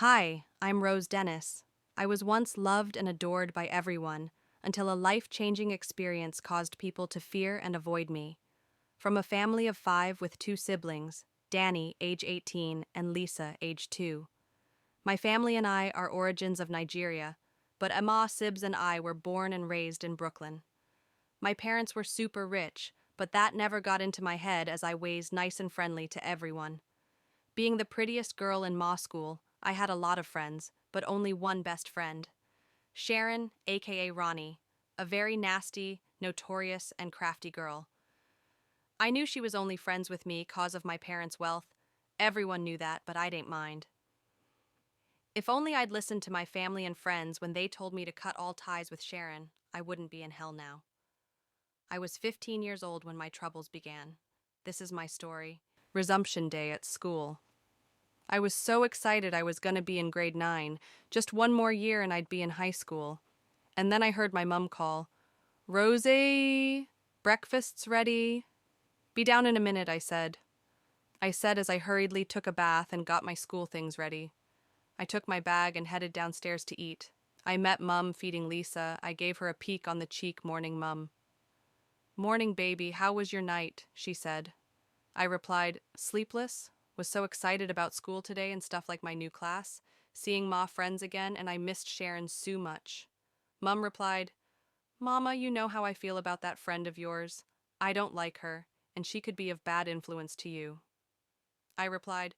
Hi, I'm Rose Dennis. I was once loved and adored by everyone until a life-changing experience caused people to fear and avoid me. From a family of 5 with 2 siblings, Danny, age 18, and Lisa, age 2. My family and I are origins of Nigeria, but Emma, Sibs, and I were born and raised in Brooklyn. My parents were super rich, but that never got into my head as I was nice and friendly to everyone. Being the prettiest girl in Ma school, I had a lot of friends, but only one best friend. Sharon, aka Ronnie, a very nasty, notorious, and crafty girl. I knew she was only friends with me cause of my parents' wealth. Everyone knew that, but I didn't mind. If only I'd listened to my family and friends when they told me to cut all ties with Sharon, I wouldn't be in hell now. I was 15 years old when my troubles began. This is my story. Resumption day at school. I was so excited I was going to be in grade 9, just one more year and I'd be in high school. And then I heard my mum call, "Rosie, breakfast's ready." "Be down in a minute," I said. I said as I hurriedly took a bath and got my school things ready. I took my bag and headed downstairs to eat. I met Mum feeding Lisa. I gave her a peek on the cheek. "Morning, Mum." "Morning, baby. How was your night?" she said. I replied, "Sleepless. Was so excited about school today and stuff like my new class, seeing Ma friends again, and I missed Sharon so much." Mum replied, "Mama, you know how I feel about that friend of yours. I don't like her, and she could be of bad influence to you." I replied,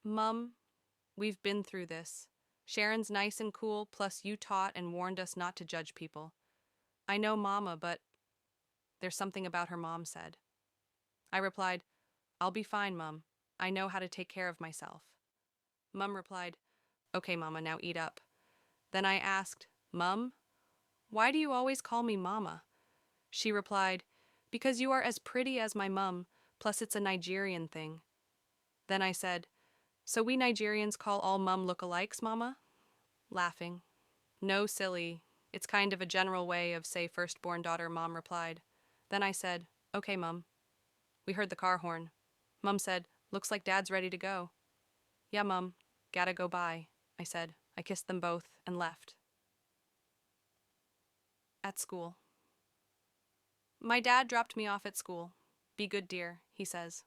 "Mum, we've been through this. Sharon's nice and cool, plus you taught and warned us not to judge people. I know Mama, but there's something about her," Mom said. I replied, "I'll be fine, Mum. I know how to take care of myself." Mum replied, "Okay, Mama, now eat up." Then I asked, "Mum, why do you always call me Mama?" She replied, "Because you are as pretty as my mum, plus it's a Nigerian thing." Then I said, "So we Nigerians call all mum look-alikes, Mama?" Laughing. "No, silly. It's kind of a general way of say firstborn daughter," Mom replied. Then I said, "Okay, Mum." We heard the car horn. Mum said, "Looks like Dad's ready to go." "Yeah, Mum. Gotta go by," I said. I kissed them both and left. At school. My dad dropped me off at school. "Be good, dear," he says.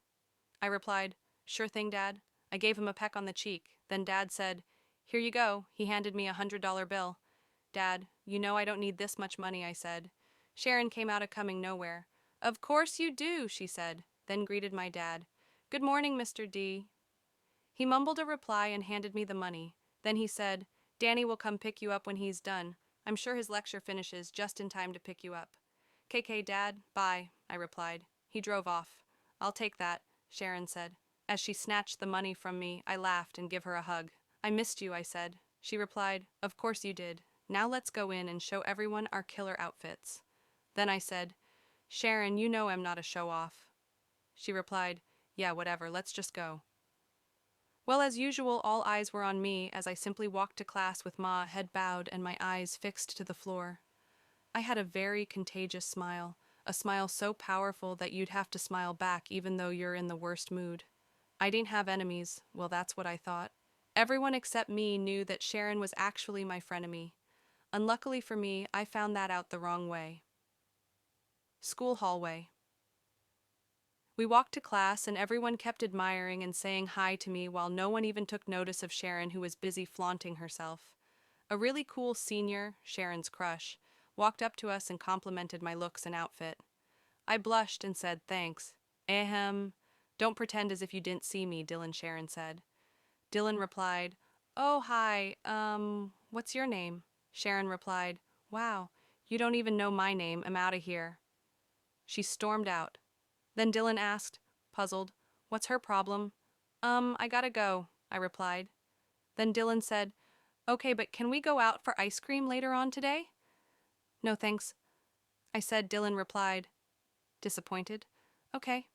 I replied, "Sure thing, Dad." I gave him a peck on the cheek. Then Dad said, "Here you go." He handed me $100 bill. "Dad, you know I don't need this much money," I said. Sharon came out of coming nowhere. "Of course you do," she said, then greeted my dad. "Good morning, Mr. D." He mumbled a reply and handed me the money. Then he said, "Danny will come pick you up when he's done. I'm sure his lecture finishes just in time to pick you up." "KK, Dad, bye," I replied. He drove off. "I'll take that," Sharon said. As she snatched the money from me, I laughed and gave her a hug. "I missed you," I said. She replied, "Of course you did. Now let's go in and show everyone our killer outfits." Then I said, "Sharon, you know I'm not a show-off." She replied, "Yeah, whatever, let's just go." Well, as usual, all eyes were on me as I simply walked to class with Ma, head bowed and my eyes fixed to the floor. I had a very contagious smile, a smile so powerful that you'd have to smile back even though you're in the worst mood. I didn't have enemies, well, that's what I thought. Everyone except me knew that Sharon was actually my frenemy. Unluckily for me, I found that out the wrong way. School hallway. We walked to class and everyone kept admiring and saying hi to me while no one even took notice of Sharon, who was busy flaunting herself. A really cool senior, Sharon's crush, walked up to us and complimented my looks and outfit. I blushed and said thanks. "Ahem. Don't pretend as if you didn't see me," Sharon said. Dylan replied, "Oh, hi, what's your name?" Sharon replied, "Wow, you don't even know my name. I'm out of here." She stormed out. Then Dylan asked, puzzled, "What's her problem?" I gotta go," I replied. Then Dylan said, "Okay, but can we go out for ice cream later on today?" "No, thanks," I said. Dylan replied, disappointed, "Okay."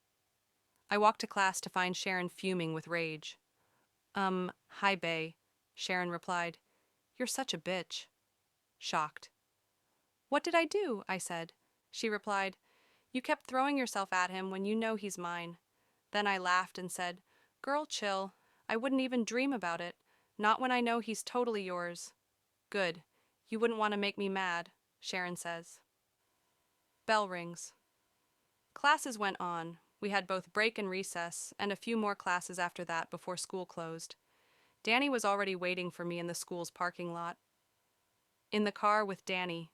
I walked to class to find Sharon fuming with rage. Hi, bae," Sharon replied. "You're such a bitch." Shocked. "What did I do?" I said. She replied, "You kept throwing yourself at him when you know he's mine." Then I laughed and said, "Girl, chill. I wouldn't even dream about it. Not when I know he's totally yours. Good. You wouldn't want to make me mad, Sharon says. Bell rings. Classes went on. We had both break and recess, and a few more classes after that before school closed. Danny was already waiting for me in the school's parking lot. In the car with Danny.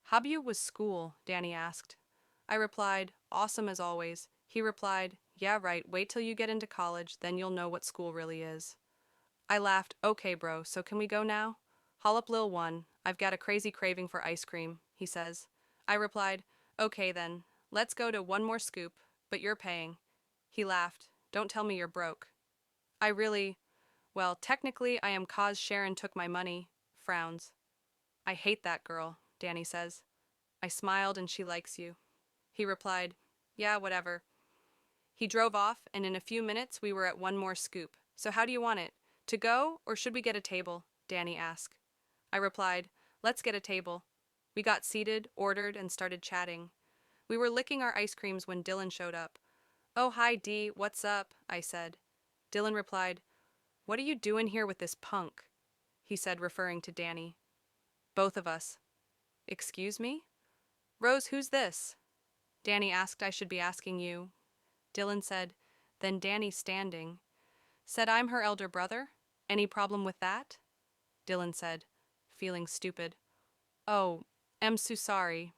"How'd was school?" Danny asked. I replied, "Awesome as always." He replied, "Yeah, right, wait till you get into college, then you'll know what school really is." I laughed, "Okay, bro, so can we go now?" "Haul up Lil One, I've got a crazy craving for ice cream," he says. I replied, "Okay then, let's go to One More Scoop, but you're paying." He laughed, "Don't tell me you're broke." I really, well, technically I am 'cause Sharon took my money, frowns. "I hate that girl," Danny says. I smiled and she likes you. He replied, "Yeah, whatever." He drove off, and in a few minutes we were at One More Scoop. "So how do you want it? To go, or should we get a table?" Danny asked. I replied, "Let's get a table." We got seated, ordered, and started chatting. We were licking our ice creams when Dylan showed up. "Oh, hi, Dee, what's up?" I said. Dylan replied, "What are you doing here with this punk?" He said, referring to Danny. Both of us. "Excuse me?" "Rose, who's this?" Danny asked I should be asking you. Dylan said, "Then Danny's standing." Said I'm her elder brother. Any problem with that? Dylan said, feeling stupid. "Oh, am so sorry.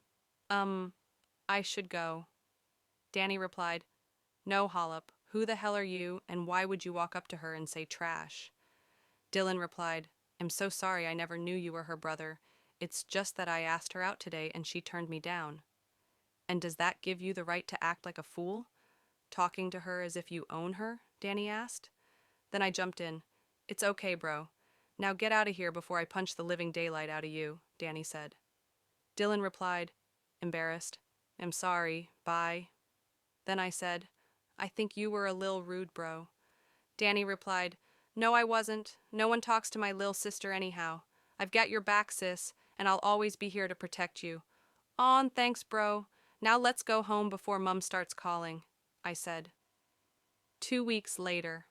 I should go." Danny replied, "No, Hollop, who the hell are you, and why would you walk up to her and say trash?" Dylan replied, "I'm so sorry, I never knew you were her brother. It's just that I asked her out today and she turned me down." "And does that give you the right to act like a fool? Talking to her as if you own her?" Danny asked. Then I jumped in. "It's okay, bro. Now get out of here before I punch the living daylight out of you," Danny said. Dylan replied, embarrassed, "I'm sorry, bye." Then I said, "I think you were a lil rude, bro." Danny replied, "No, I wasn't. No one talks to my lil sister anyhow. I've got your back, sis, and I'll always be here to protect you." "Aw, thanks, bro. Now let's go home before Mum starts calling," I said. 2 weeks later.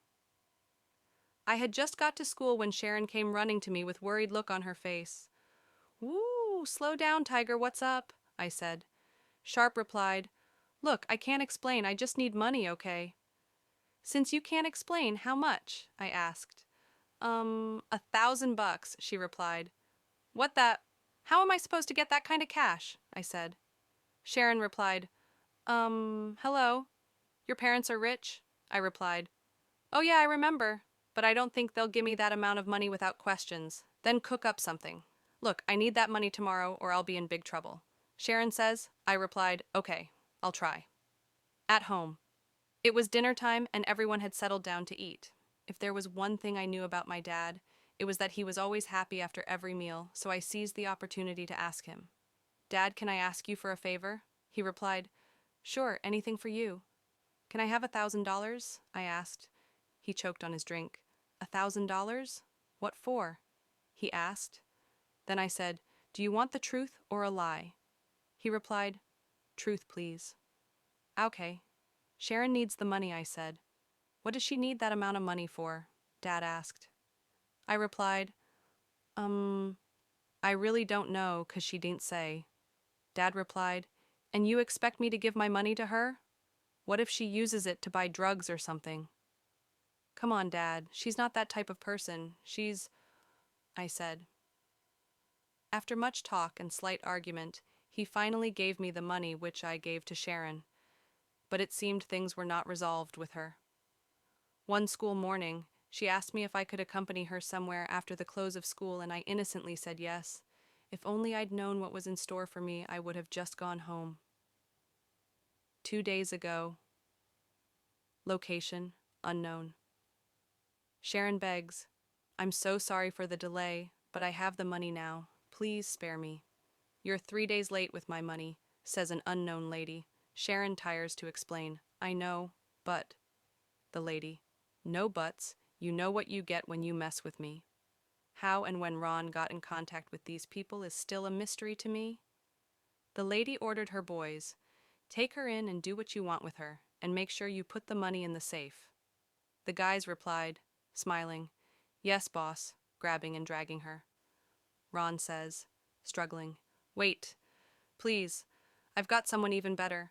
I had just got to school when Sharon came running to me with worried look on her face. "Woo, slow down, Tiger, what's up?" I said. Sharp replied, "Look, I can't explain, I just need money, okay?" "Since you can't explain, how much?" I asked. $1,000, she replied. "What the? How am I supposed to get that kind of cash?" I said. Sharon replied, hello? Your parents are rich?" I replied, "Oh yeah, I remember, but I don't think they'll give me that amount of money without questions. Then cook up something. Look, I need that money tomorrow or I'll be in big trouble." Sharon says. I replied, "Okay, I'll try." At home. It was dinner time and everyone had settled down to eat. If there was one thing I knew about my dad, it was that he was always happy after every meal, so I seized the opportunity to ask him. "Dad, can I ask you for a favor?" He replied, "Sure, anything for you." "Can I have $1,000? I asked. He choked on his drink. $1,000? What for?" he asked. Then I said, "Do you want the truth or a lie?" He replied, "Truth, please." "Okay. Sharon needs the money," I said. "What does she need that amount of money for?" Dad asked. I replied, I really don't know, 'cause she didn't say." Dad replied, "And you expect me to give my money to her? What if she uses it to buy drugs or something?" "Come on, Dad, she's not that type of person. I said. After much talk and slight argument, he finally gave me the money which I gave to Sharon. But it seemed things were not resolved with her. One school morning, she asked me if I could accompany her somewhere after the close of school, and I innocently said yes. If only I'd known what was in store for me, I would have just gone home. 2 days ago. Location, unknown. Sharon begs, "I'm so sorry for the delay, but I have the money now. Please spare me." "You're 3 days late with my money," says an unknown lady. Sharon tires to explain. "I know, but..." The lady, "No buts. You know what you get when you mess with me." How and when Ron got in contact with these people is still a mystery to me. The lady ordered her boys, "Take her in and do what you want with her, and make sure you put the money in the safe." The guys replied, smiling, Yes, boss, grabbing and dragging her. Ron says, struggling. Wait, please. I've got someone even better.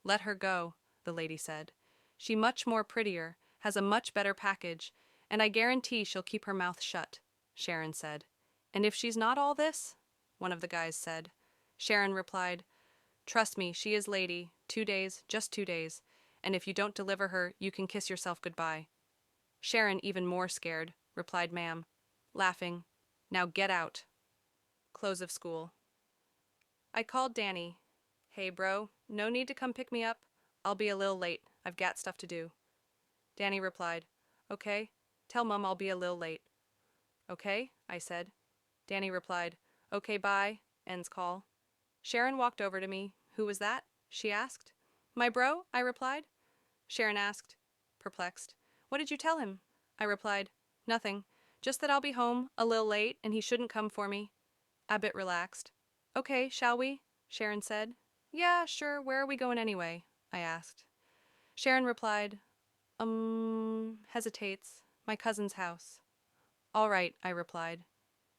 Let her go, the lady said. She much more prettier, has a much better package, and I guarantee she'll keep her mouth shut, Sharon said. And if she's not all this? One of the guys said. Sharon replied, Trust me, she is lady. 2 days, just 2 days. And if you don't deliver her, you can kiss yourself goodbye. Sharon, even more scared, replied ma'am, laughing, Now get out. Close of school. I called Danny. Hey, bro, no need to come pick me up. I'll be a little late. I've got stuff to do. Danny replied, Okay, tell Mum I'll be a little late. Okay, I said. Danny replied, Okay, bye. Ends call. Sharon walked over to me. Who was that? She asked. My bro, I replied. Sharon asked, perplexed. What did you tell him? I replied, Nothing. Just that I'll be home, a little late, and he shouldn't come for me. Abbott relaxed. Okay, shall we? Sharon said. Yeah, sure. Where are we going anyway? I asked. Sharon replied, hesitates. My cousin's house. All right, I replied.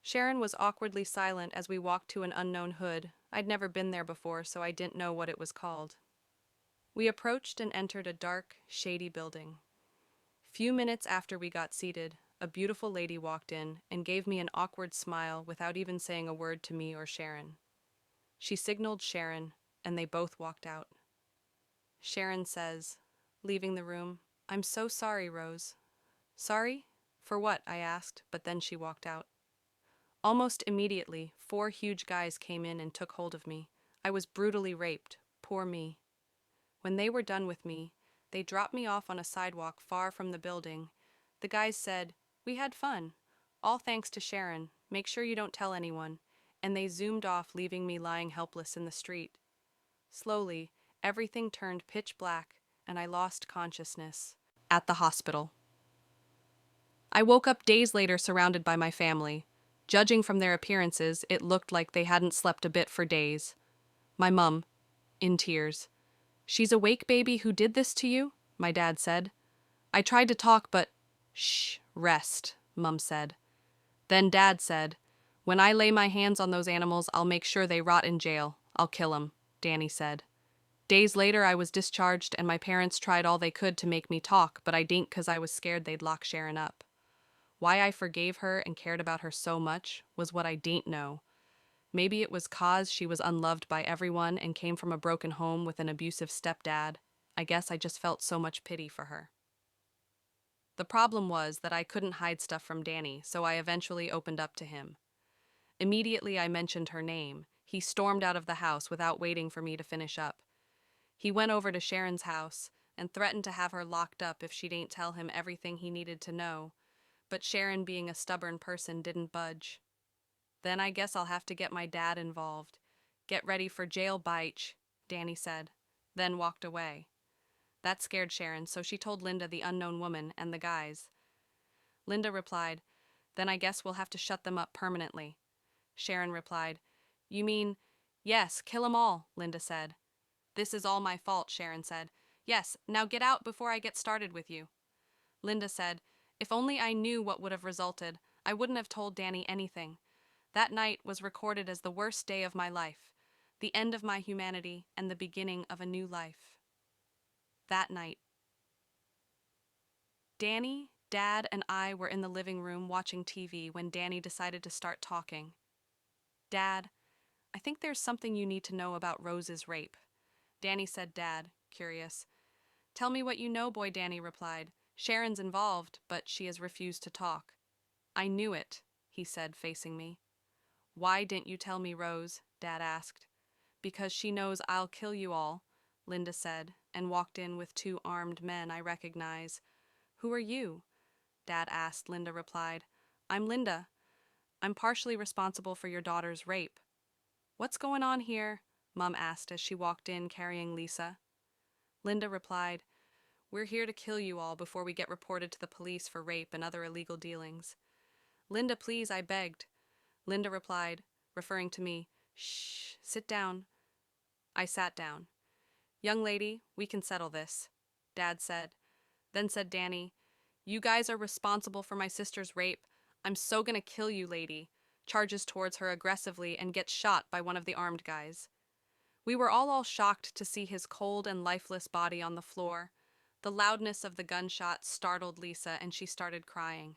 Sharon was awkwardly silent as we walked to an unknown hood. I'd never been there before, so I didn't know what it was called. We approached and entered a dark, shady building. Few minutes after we got seated, a beautiful lady walked in and gave me an awkward smile without even saying a word to me or Sharon. She signaled Sharon, and they both walked out. Sharon says, leaving the room, I'm so sorry, Rose. Sorry? For what? I asked, but then she walked out. Almost immediately, 4 huge guys came in and took hold of me. I was brutally raped. Poor me. When they were done with me, they dropped me off on a sidewalk far from the building. The guys said, We had fun. All thanks to Sharon. Make sure you don't tell anyone. And they zoomed off, leaving me lying helpless in the street. Slowly, everything turned pitch black, and I lost consciousness. At the hospital. I woke up days later surrounded by my family. Judging from their appearances, it looked like they hadn't slept a bit for days. My mum, in tears. She's awake, baby, who did this to you? My dad said. I tried to talk, but... Shh, rest, Mum said. Then Dad said, When I lay my hands on those animals, I'll make sure they rot in jail. I'll kill 'em, Danny said. Days later, I was discharged, and my parents tried all they could to make me talk, but I didn't 'cause I was scared they'd lock Sharon up. Why I forgave her and cared about her so much was what I didn't know. Maybe it was 'cause she was unloved by everyone and came from a broken home with an abusive stepdad. I guess I just felt so much pity for her. The problem was that I couldn't hide stuff from Danny, so I eventually opened up to him. Immediately I mentioned her name. He stormed out of the house without waiting for me to finish up. He went over to Sharon's house and threatened to have her locked up if she didn't tell him everything he needed to know, but Sharon, being a stubborn person, didn't budge. Then I guess I'll have to get my dad involved. Get ready for jail, bitch, Danny said, then walked away. That scared Sharon, so she told Linda, the unknown woman, and the guys. Linda replied, Then I guess we'll have to shut them up permanently. Sharon replied, You mean, yes, kill 'em all, Linda said. This is all my fault, Sharon said. Yes, now get out before I get started with you. Linda said, If only I knew what would have resulted, I wouldn't have told Danny anything. That night was recorded as the worst day of my life, the end of my humanity and the beginning of a new life. That night. Danny, Dad, and I were in the living room watching TV when Danny decided to start talking. Dad, I think there's something you need to know about Rose's rape. Danny said, Dad, curious. Tell me what you know, boy, Danny replied. Sharon's involved, but she has refused to talk. I knew it, he said, facing me. Why didn't you tell me, Rose? Dad asked. Because she knows I'll kill you all, Linda said, and walked in with 2 armed men I recognize. Who are you? Dad asked. Linda replied, I'm Linda. I'm partially responsible for your daughter's rape. What's going on here? Mum asked as she walked in carrying Lisa. Linda replied, We're here to kill you all before we get reported to the police for rape and other illegal dealings. Linda, please, I begged. Linda replied, referring to me, Shh, sit down. I sat down. Young lady, we can settle this, Dad said. Then said Danny, You guys are responsible for my sister's rape, I'm so gonna kill you, lady, charges towards her aggressively and gets shot by one of the armed guys. We were all shocked to see his cold and lifeless body on the floor. The loudness of the gunshot startled Lisa and she started crying.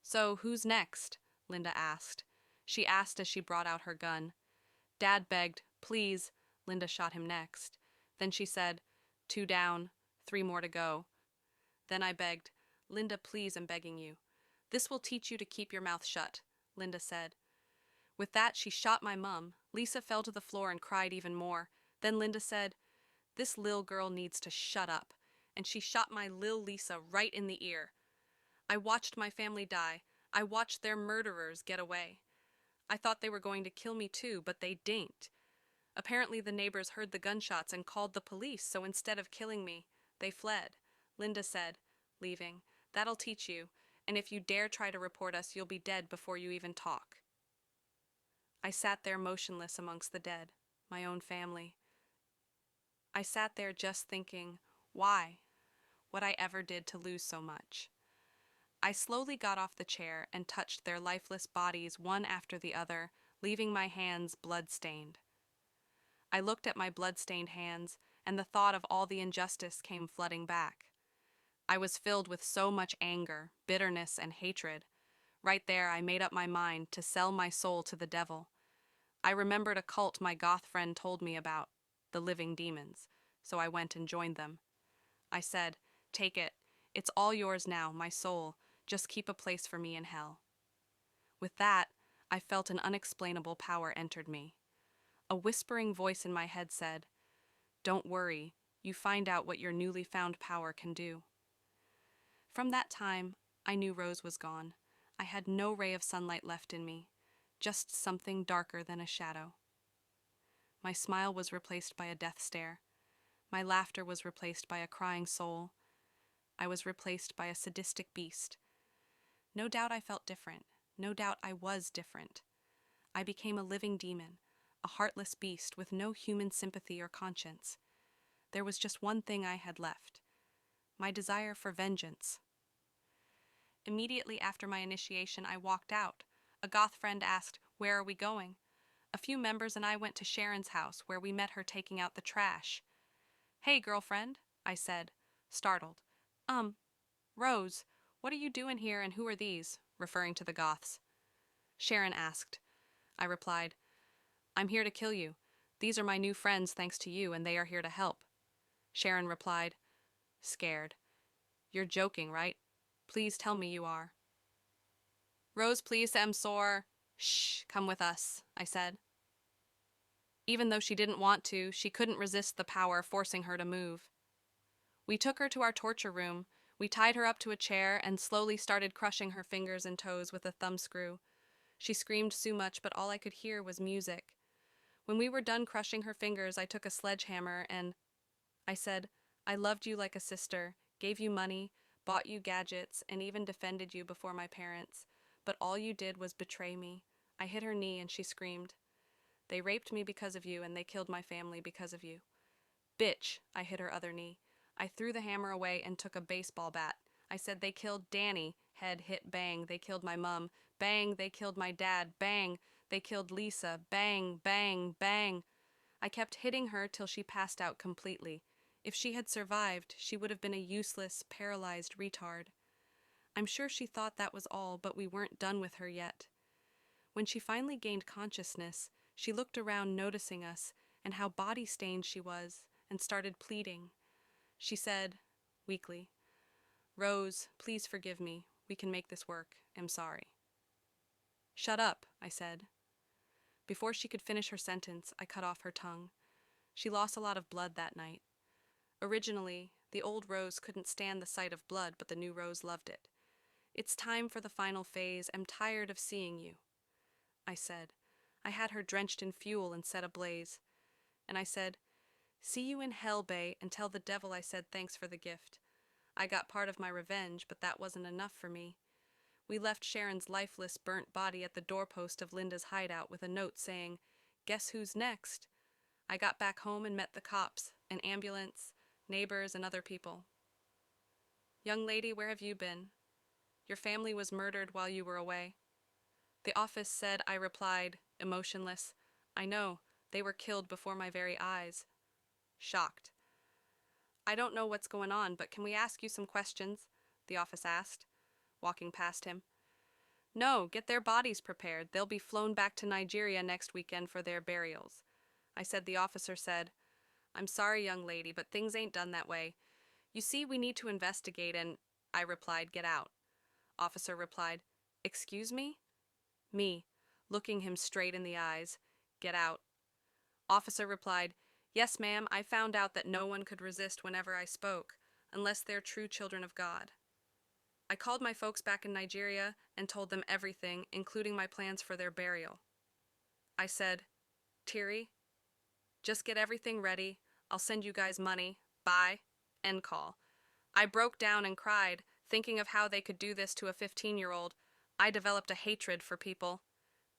So, who's next? Linda asked. She asked as she brought out her gun. Dad begged, please. Linda shot him next. Then she said, 2 down, 3 more to go. Then I begged, Linda, please, I'm begging you. This will teach you to keep your mouth shut, Linda said. With that, she shot my mum. Lisa fell to the floor and cried even more. Then Linda said, this lil girl needs to shut up. And she shot my lil Lisa right in the ear. I watched my family die. I watched their murderers get away. I thought they were going to kill me too, but they didn't. Apparently the neighbors heard the gunshots and called the police, so instead of killing me, they fled. Linda said, leaving, that'll teach you, and if you dare try to report us, you'll be dead before you even talk. I sat there motionless amongst the dead, my own family. I sat there just thinking, why? What I ever did to lose so much. I slowly got off the chair and touched their lifeless bodies one after the other, leaving my hands blood-stained. I looked at my blood-stained hands, and the thought of all the injustice came flooding back. I was filled with so much anger, bitterness, and hatred. Right there, I made up my mind to sell my soul to the devil. I remembered a cult my goth friend told me about, the living demons, so I went and joined them. I said, take it. It's all yours now, my soul. Just keep a place for me in hell. With that, I felt an unexplainable power entered me. A whispering voice in my head said, don't worry, you find out what your newly found power can do. From that time, I knew Rose was gone. I had no ray of sunlight left in me, just something darker than a shadow. My smile was replaced by a death stare. My laughter was replaced by a crying soul. I was replaced by a sadistic beast. No doubt I felt different. No doubt I was different. I became a living demon, a heartless beast with no human sympathy or conscience. There was just one thing I had left, my desire for vengeance. Immediately after my initiation, I walked out. A goth friend asked, where are we going? A few members and I went to Sharon's house, where we met her taking out the trash. Hey, girlfriend, I said, startled. Rose, what are you doing here and who are these? Referring to the goths. Sharon asked. I replied, I'm here to kill you. These are my new friends thanks to you, and they are here to help. Sharon replied, scared. You're joking, right? Please tell me you are. Rose, please, am sore. Shh, come with us, I said. Even though she didn't want to, she couldn't resist the power forcing her to move. We took her to our torture room. We tied her up to a chair and slowly started crushing her fingers and toes with a thumbscrew. She screamed so much, but all I could hear was music. When we were done crushing her fingers, I took a sledgehammer and I said, I loved you like a sister, gave you money, bought you gadgets, and even defended you before my parents. But all you did was betray me. I hit her knee and she screamed. They raped me because of you, and they killed my family because of you. Bitch, I hit her other knee. I threw the hammer away and took a baseball bat. I said, they killed Danny. Head hit bang. They killed my mum. Bang, they killed my dad. Bang, they killed Lisa. Bang, bang, bang. I kept hitting her till she passed out completely. If she had survived, she would have been a useless, paralyzed retard. I'm sure she thought that was all, but we weren't done with her yet. When she finally gained consciousness, she looked around noticing us and how body-stained she was and started pleading. She said, weakly, Rose, please forgive me. We can make this work. I'm sorry. Shut up, I said. Before she could finish her sentence, I cut off her tongue. She lost a lot of blood that night. Originally, the old Rose couldn't stand the sight of blood, but the new Rose loved it. It's time for the final phase. I'm tired of seeing you, I said. I had her drenched in fuel and set ablaze. And I said, see you in hell, Bay, and tell the devil I said thanks for the gift. I got part of my revenge, but that wasn't enough for me. We left Sharon's lifeless, burnt body at the doorpost of Linda's hideout with a note saying, guess who's next? I got back home and met the cops, an ambulance, neighbors, and other people. Young lady, where have you been? Your family was murdered while you were away. The office said. I replied, emotionless, I know, they were killed before my very eyes. Shocked. I don't know what's going on, but can we ask you some questions? The office asked, walking past him. No, get their bodies prepared. They'll be flown back to Nigeria next weekend for their burials. I said. The officer said, I'm sorry, young lady, but things ain't done that way. You see, we need to investigate and… I replied, get out. Officer replied, excuse me? Me, looking him straight in the eyes, get out. Officer replied, yes, ma'am, I found out that no one could resist whenever I spoke, unless they're true children of God. I called my folks back in Nigeria and told them everything, including my plans for their burial. I said, Tiri, just get everything ready. I'll send you guys money. Bye. End call. I broke down and cried, thinking of how they could do this to a 15-year-old. I developed a hatred for people.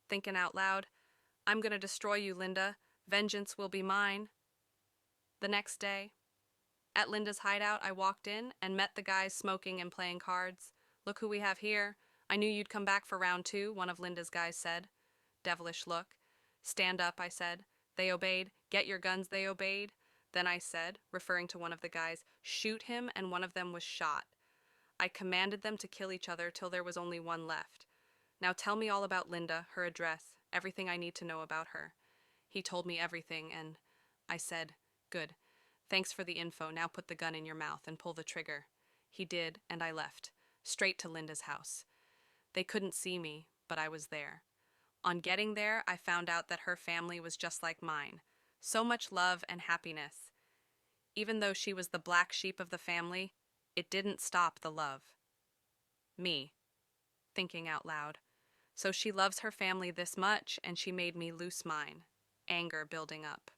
Thinking out loud, I'm gonna destroy you, Linda. Vengeance will be mine. The next day, at Linda's hideout, I walked in and met the guys smoking and playing cards. Look who we have here. I knew you'd come back for round 2, one of Linda's guys said. Devilish look. Stand up, I said. They obeyed. Get your guns, they obeyed. Then I said, referring to one of the guys, shoot him, and one of them was shot. I commanded them to kill each other till there was only one left. Now tell me all about Linda, her address, everything I need to know about her. He told me everything, and I said, good. Thanks for the info. Now put the gun in your mouth and pull the trigger. He did, and I left, straight to Linda's house. They couldn't see me, but I was there. On getting there, I found out that her family was just like mine. So much love and happiness. Even though she was the black sheep of the family, it didn't stop the love. Me, thinking out loud. So she loves her family this much, and she made me loose mine. Anger building up.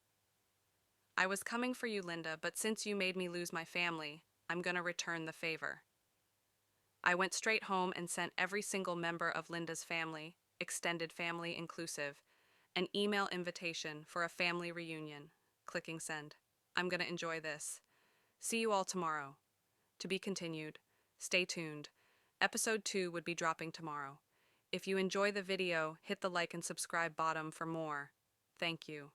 I was coming for you, Linda, but since you made me lose my family, I'm gonna return the favor. I went straight home and sent every single member of Linda's family, extended family inclusive, an email invitation for a family reunion. Clicking send. I'm gonna enjoy this. See you all tomorrow. To be continued. Stay tuned. Episode 2 would be dropping tomorrow. If you enjoy the video, hit the like and subscribe bottom for more. Thank you.